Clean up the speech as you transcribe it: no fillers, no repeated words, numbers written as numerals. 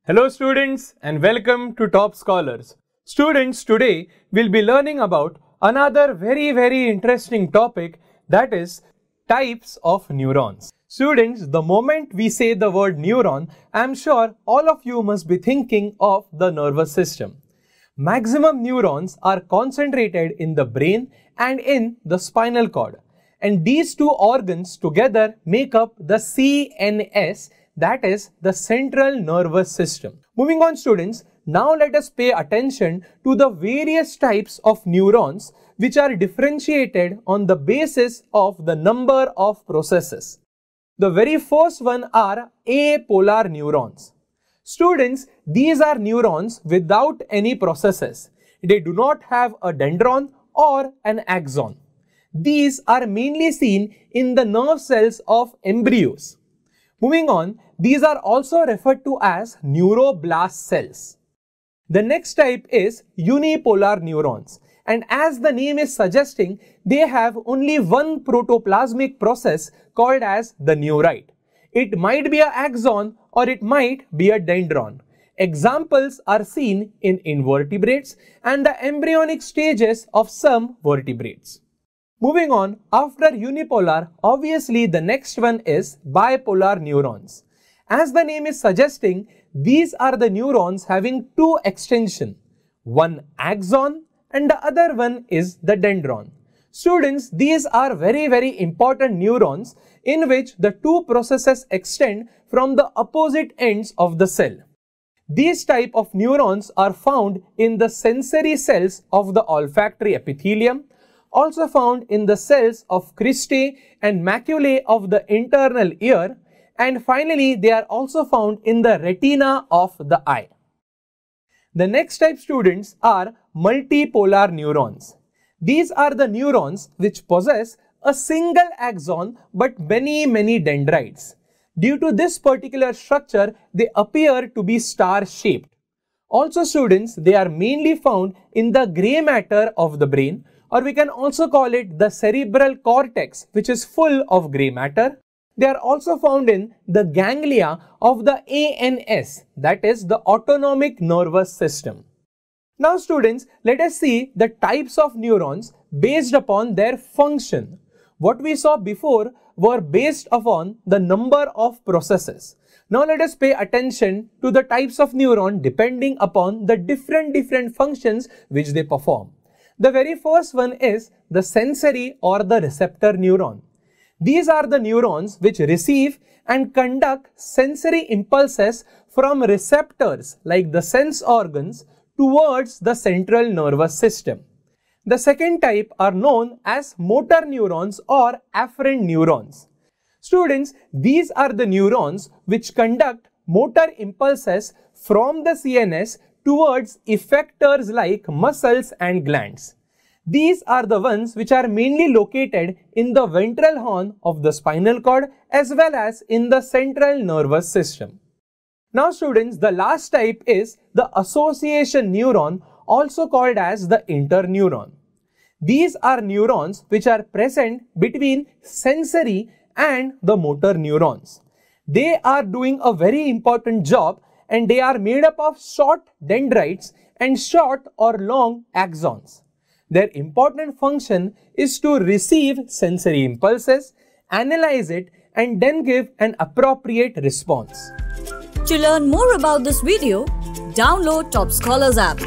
Hello students and welcome to Top Scholars. Students, today we'll be learning about another very interesting topic, that is types of neurons. Students, the moment we say the word neuron, I'm sure all of you must be thinking of the nervous system. Maximum neurons are concentrated in the brain and in the spinal cord. And these two organs together make up the CNS, that is the central nervous system. Moving on students, now let us pay attention to the various types of neurons which are differentiated on the basis of the number of processes. The very first one are apolar neurons. Students, these are neurons without any processes. They do not have a dendron or an axon. These are mainly seen in the nerve cells of embryos. Moving on, these are also referred to as neuroblast cells. The next type is unipolar neurons, and as the name is suggesting, they have only one protoplasmic process called as the neurite. It might be an axon or it might be a dendron. Examples are seen in invertebrates and the embryonic stages of some vertebrates. Moving on, after unipolar, obviously the next one is bipolar neurons. As the name is suggesting, these are the neurons having two extensions, one axon and the other one is the dendron. Students, these are very important neurons in which the two processes extend from the opposite ends of the cell. These type of neurons are found in the sensory cells of the olfactory epithelium, also found in the cells of cristae and maculae of the internal ear, and finally they are also found in the retina of the eye. The next type, students, are multipolar neurons. These are the neurons which possess a single axon but many dendrites. Due to this particular structure, they appear to be star-shaped. Also students, they are mainly found in the grey matter of the brain, or we can also call it the cerebral cortex, which is full of grey matter. They are also found in the ganglia of the ANS, that is the autonomic nervous system. Now students, let us see the types of neurons based upon their function. What we saw before were based upon the number of processes. Now let us pay attention to the types of neuron depending upon the different functions which they perform. The very first one is the sensory or the receptor neuron. These are the neurons which receive and conduct sensory impulses from receptors like the sense organs towards the central nervous system. The second type are known as motor neurons or afferent neurons. Students, these are the neurons which conduct motor impulses from the CNS towards effectors like muscles and glands. These are the ones which are mainly located in the ventral horn of the spinal cord as well as in the central nervous system. Now students, the last type is the association neuron, also called as the interneuron. These are neurons which are present between sensory and the motor neurons. They are doing a very important job and they are made up of short dendrites and short or long axons. Their important function is to receive sensory impulses, analyze it, and then give an appropriate response. To learn more about this video, download Top Scholars app.